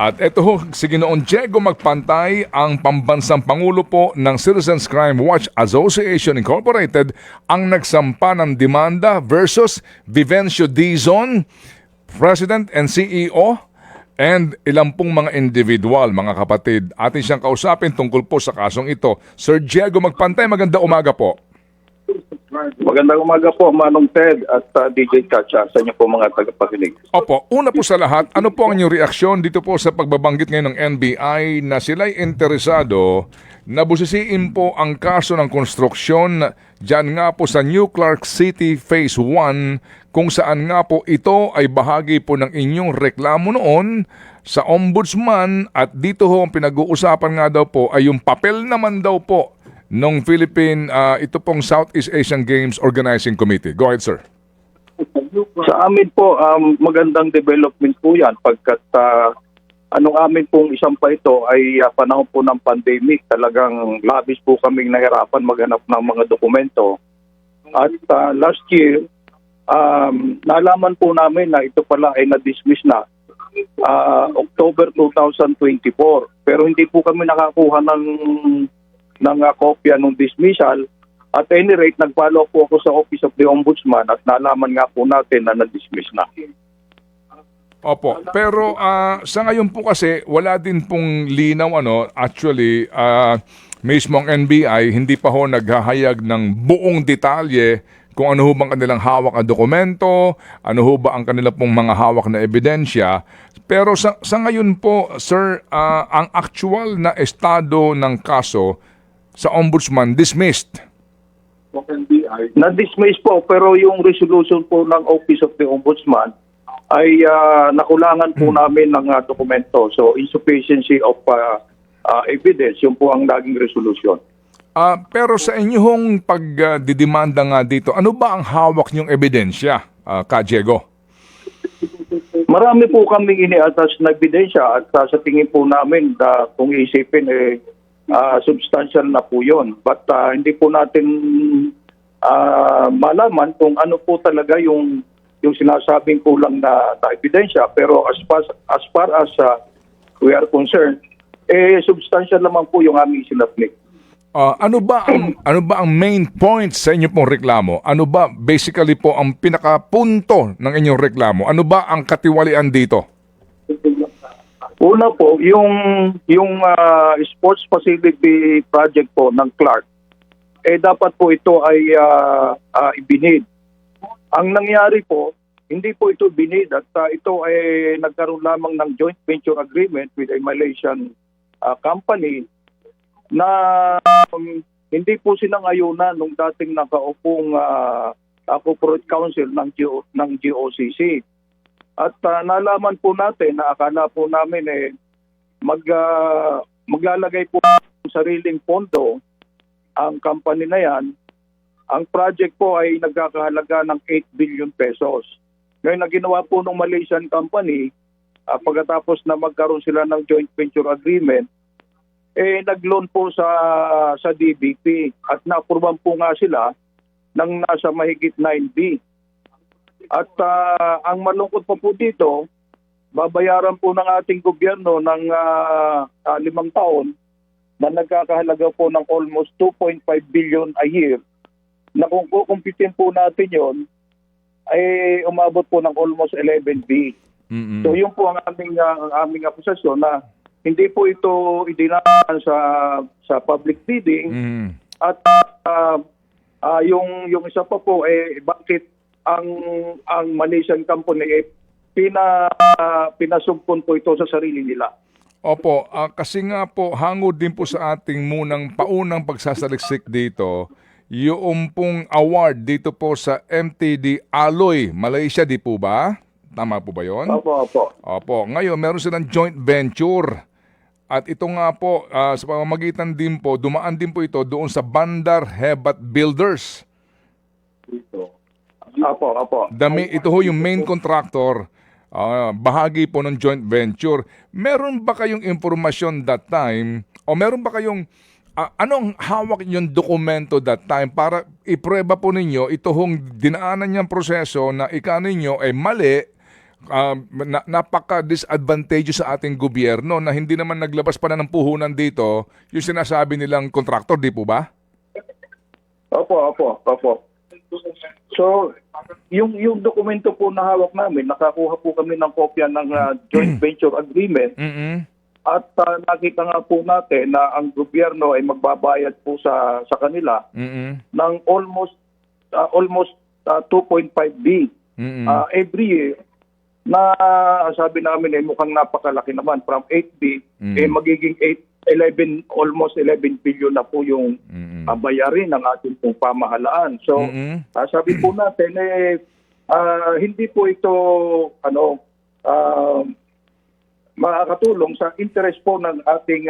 At ito ho, si Ginoong Diego Magpantay, ang pambansang pangulo po ng Citizens Crime Watch Association Incorporated, ang nagsampa ng demanda versus Vivencio Dizon, President and CEO, and ilang pong mga individual, mga kapatid. Atin siyang kausapin tungkol po sa kasong ito. Sir Diego Magpantay, maganda umaga po. Magandang umaga po, Manong Ted at DJ Chacha sa inyo po mga tagapakinig. Opo, una po sa lahat, ano po ang inyong reaksyon dito po sa pagbabanggit ngayon ng NBI na sila'y interesado na busisiin po ang kaso ng konstruksyon dyan nga po sa New Clark City Phase 1 kung saan nga po ito ay bahagi po ng inyong reklamo noon sa Ombudsman at dito ho ang pinag-uusapan nga daw po ay yung papel naman daw po nung Philippine, ito pong Southeast Asian Games Organizing Committee. Go ahead, sir. Sa amin po, magandang development po yan pagkat anong amin pong isang pa ito ay panahon po ng pandemic. Talagang labis po kaming nahirapan maghanap ng mga dokumento. At last year, nalaman po namin na ito pala ay na-dismiss na October 2024. Pero hindi po kami nakakuha ng kopya ng dismissal. At any rate, nag-follow po ako sa Office of the Ombudsman at nalaman nga po natin na na-dismiss na. Opo, pero sa ngayon po kasi wala din pong linaw actually mismo ang NBI hindi pa ho naghahayag ng buong detalye kung ano ho bang kanilang hawak na dokumento, ano ho ba ang kanilang pong mga hawak na ebidensya. Pero sa ngayon po, sir, ang actual na estado ng kaso sa Ombudsman, dismissed. Na-dismiss po, pero yung resolution po ng Office of the Ombudsman ay nakulangan po namin ng dokumento. So, insufficiency of evidence, yun po ang naging resolution. Pero sa inyong pagdidemanda nga dito, ano ba ang hawak niyong ebidensya, Ka Diego? Marami po kaming ini-attach na ebidensya at sa tingin po namin kung isipin substantial na po yun. But hindi po natin malaman kung ano po talaga yung sinasabing kulang na ebidensya. Pero as far as we are concerned, substantial naman po yung aming sinapnik. Ano ba ang main point sa inyong pong reklamo? Ano ba basically po ang pinakapunto ng inyong reklamo? Ano ba ang katiwalian dito? Una po, yung sports facility project po ng Clark, dapat po ito ay ibinid. Ang nangyari po, hindi po ito binid at ito ay nagkaroon lamang ng joint venture agreement with a Malaysian company na hindi po sinangayunan nung dating nakaupong corporate council ng GOCC. At nalaman po natin na akala po namin maglalagay po ng sariling pondo ang company na yan. Ang project po ay nagkakahalaga ng 8 billion pesos. Ngayon na ginawa po ng Malaysian company, pagkatapos na magkaroon sila ng joint venture agreement, nag-loan po sa DBP at na-approvean po nga sila ng nasa mahigit 9B. At ang malungkot pa po dito, babayaran po ng ating gobyerno ng 5 taon na nagkakahalaga po ng almost 2.5 billion a year. Na kung kukumpitin po natin yon ay umabot po ng almost 11B. Mm-hmm. So yun po ang aming akusasyon na hindi po ito idinaan sa public bidding. Mm-hmm. At yung isa pa po bakit ang Malaysian company pinasumpon po ito sa sarili nila. Opo, kasi nga po hangod din po sa ating paunang pagsasaliksik dito, yung pong award dito po sa MTD Alloy, Malaysia, di po ba? Tama po ba yun? Opo. Opo, ngayon meron silang joint venture. At ito nga po, sa pamamagitan din po, dumaan din po ito doon sa Bandar Hebat Builders. Opo. Ito ho yung main contractor, bahagi po ng joint venture. Meron ba kayong impormasyon that time o meron ba kayong anong hawak yung dokumento that time para iprueba po ninyo ito hong dinaanan niyang proseso na ika ninyo ay mali napaka-disadvantageous sa ating gobyerno na hindi naman naglabas pa na ng puhunan dito yung sinasabi nilang kontraktor, di po ba? Opo. So, yung dokumento po na hawak namin, nakakuha po kami ng kopya ng joint venture agreement. Mm-mm. At nakita nga po natin na ang gobyerno ay magbabayad po sa kanila Mm-mm. ng almost 2.5 B Mm-mm. every year, na sabi namin ay mukhang napakalaki naman. From 8 B magiging 11 billion na po yung bayarin ng ating pong pamahalaan. So sabi po natin hindi po ito makakatulong sa interest po ng ating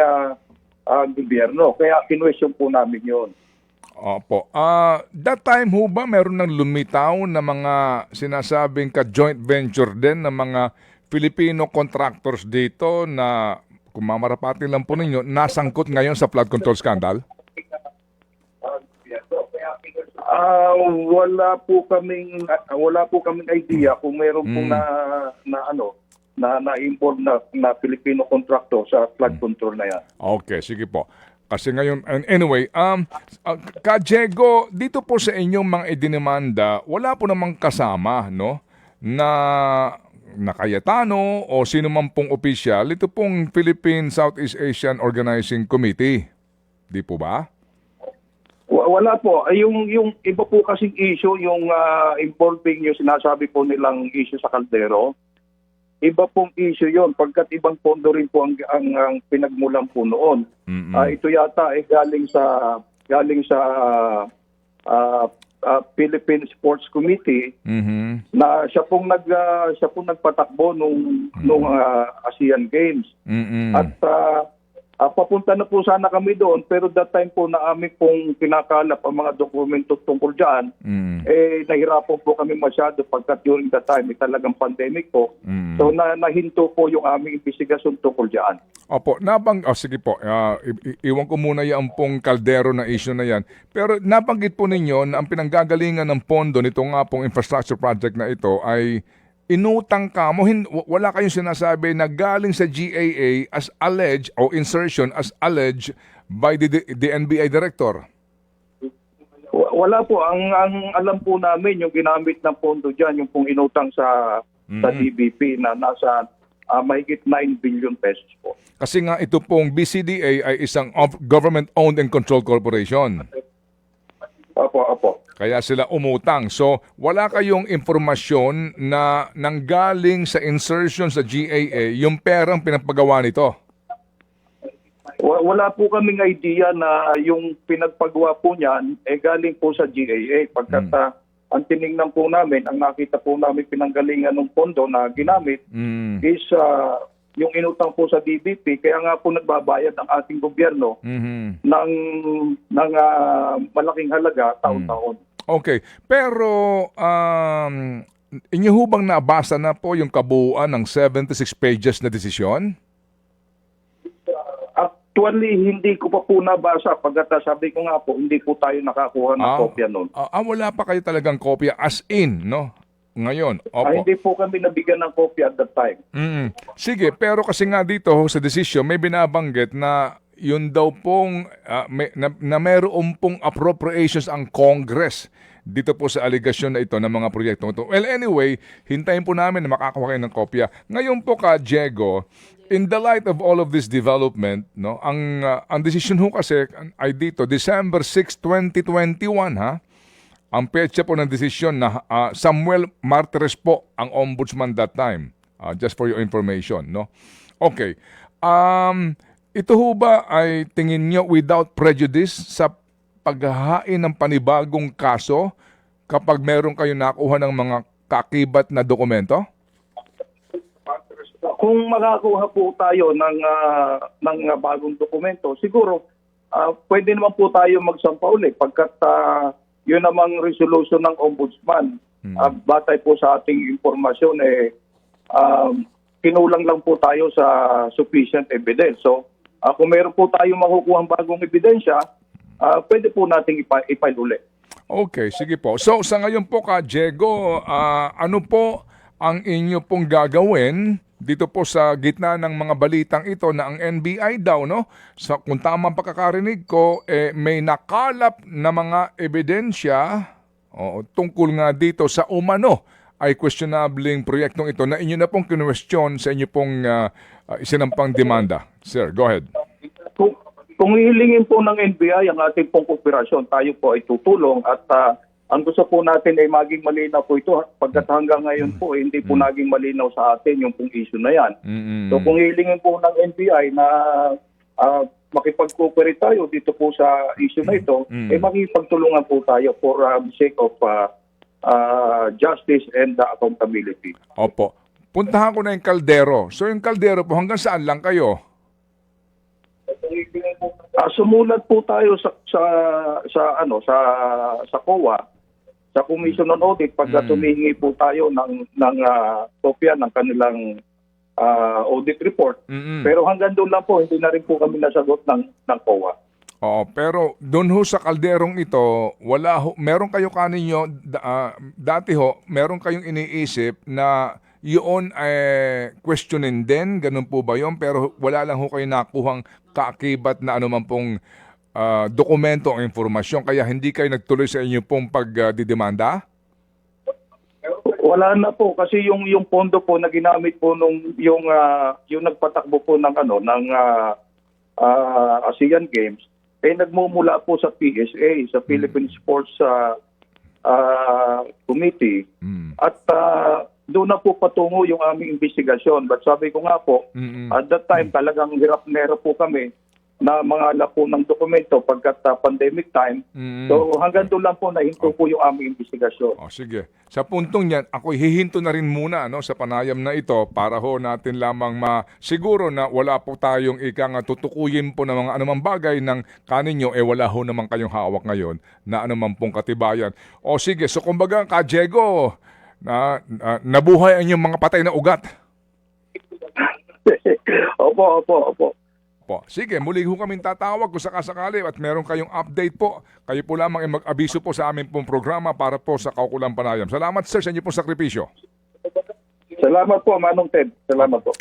gobyerno. Kaya kinwestiyon po namin yun. Opo. That time ho ba meron ng lumitaw na mga sinasabing ka-joint venture din ng mga Filipino contractors dito na kung mamarapati lang po ninyo, nasangkot ngayon sa flood control scandal? Wala po kaming idea kung meron po na-inform na Filipino contractor sa flood control na yan. Okay, sige po. Kasi ngayon, anyway, Ka-Diego, dito po sa inyong mga idinimanda, wala po namang kasama, no, na Cayetano o sino man pong opisyal, ito pong Philippine Southeast Asian Organizing Committee. Di po ba? Wala po. Yung iba po kasing issue, yung involving yung sinasabi po nilang issue sa Caldero, iba pong issue yon, pagkat ibang pondo rin po ang pinagmulan po noon. Ito yata ay galing sa Philippine Sports Committee na siya pong nagpatakbo nung ASEAN Games. At papunta na po sana kami doon, pero that time po na amin pong kinakalap ang mga dokumento tungkol dyan, nahirapan po kami masyado pagkat during that time talagang pandemic po. So nahinto po yung aming investigasyon tungkol dyan. Opo, sige po, iwan ko muna yung pong Caldero na issue na yan. Pero nabanggit po ninyo na ang pinanggagalingan ng pondo nito nga pong infrastructure project na ito ay inutang ka mo, wala kayong sinasabi na galing sa GAA as alleged o insertion as alleged by the NBI director? Wala po. Ang alam po namin, yung ginamit ng pondo dyan, yung pong inutang sa DBP na nasa mahigit 9 billion pesos po. Kasi nga ito pong BCDA ay isang government-owned and controlled corporation. Opo. Kaya sila umutang. So, wala kayong informasyon na nanggaling sa insertion sa GAA yung perang pinapagawa nito? Wala po kaming idea na yung pinagpagawa po niyan galing po sa GAA. Pagkat ang tinignan po namin, ang nakita po namin pinanggalingan ng pondo na ginamit is yung inutang po sa DBP, kaya nga po nagbabayad ang ating gobyerno ng malaking halaga taon-taon. Okay. Pero inyo ho bang nabasa na po yung kabuuan ng 76 pages na desisyon? Actually, hindi ko pa po nabasa. Pagkata sabi ko nga po, hindi po tayo nakakuha ng kopya nun. Wala pa kayo talagang kopya as in, no? Ngayon, opo. Hindi po kami nabigyan ng kopya at that time. Sige, pero kasi nga dito sa decision may binabanggit na yun daw pong na mayroon pong appropriations ang Congress dito po sa aligasyon na ito ng mga proyektong ito. Well, anyway, hintayin po namin na makakuha kayo ng kopya. Ngayon po Diego, in the light of all of this development, no, ang decision ho kasi ay dito December 6, 2021 ha. Ang petsa po ng desisyon na Samuel Martires po ang ombudsman that time. Just for your information, no? Okay. Ito ho ba ay tingin nyo without prejudice sa paghahain ng panibagong kaso kapag meron kayo nakuha ng mga kakibat na dokumento? Kung makakuha po tayo ng bagong dokumento, siguro pwede naman po tayo magsampa ulit pagkat yun namang resolution ng ombudsman. Batay po sa ating informasyon, kinulang lang po tayo sa sufficient evidence. So, kung meron po tayo makukuha bagong ebidensya, pwede po nating i-file ulit. Okay, sige po. So, sa ngayon po Diego, ano po ang inyo pong gagawin dito po sa gitna ng mga balitang ito na ang NBI daw, no? Kung tama ang pagkakarinig ko, may nakalap na mga ebidensya tungkol nga dito sa umano ay questionabling proyektong ito na inyo na pong kinwestiyon sa inyo pong isinampang demanda. Sir, go ahead. Kung hihilingin po ng NBI ang ating pong kooperasyon, tayo po ay tutulong at ang gusto po natin ay maging malinaw po ito. Pagkat hanggang ngayon po, hindi po naging malinaw sa atin yung pong issue na yan. So kung hihilingin po ng NBI na makipag-cooperate tayo dito po sa issue na ito, makipagtulungan po tayo for the sake of justice and accountability. Opo. Puntahan ko na yung kaldero. So yung kaldero po, hanggang saan lang kayo? Sumulat po tayo sa COA, sa Commission on Audit, pagka tumingi po tayo ng kopya ng kanilang audit report. Pero hanggang doon lang po, hindi na rin po kami nasagot ng COA. Oo, pero doon ho sa kalderong ito, meron kayo kaninyo, dati ho, meron kayong iniisip na yun questionin din, ganun po ba yun? Pero wala lang ho kayo nakuhang kaakibat na anuman pong dokumento o informasyon, kaya hindi kayo nagtuloy sa inyo pong pagdidemanda? Wala na po kasi yung pondo po na ginamit po yung nagpatakbo po ng ASEAN Games nagmumula po sa PSA, sa Philippine Sports Committee. At doon na po patungo yung aming investigasyon. But sabi ko nga po, at that time talagang hirap po kami na mga po ng dokumento pagkat pandemic time. So hanggang doon lang po nahinto po yung aming investigasyon. Sige. Sa puntong yan, ako hihinto na rin muna sa panayam na ito para ho natin lamang siguro na wala po tayong tutukuyin po ng mga anumang bagay ng kaninyo, wala ho naman kayong hawak ngayon na anuman pong katibayan. Sige, so kumbaga ka Diego, nabuhay ang inyong mga patay na ugat. Opo. Sige, muli ho kaming tatawag kung sakasakali at meron kayong update po. Kayo po lamang ay mag-abiso po sa amin pong programa para po sa Kaukulang Panayam. Salamat sir sa inyo pong sakripisyo. Salamat po, Manong Ted. Salamat po.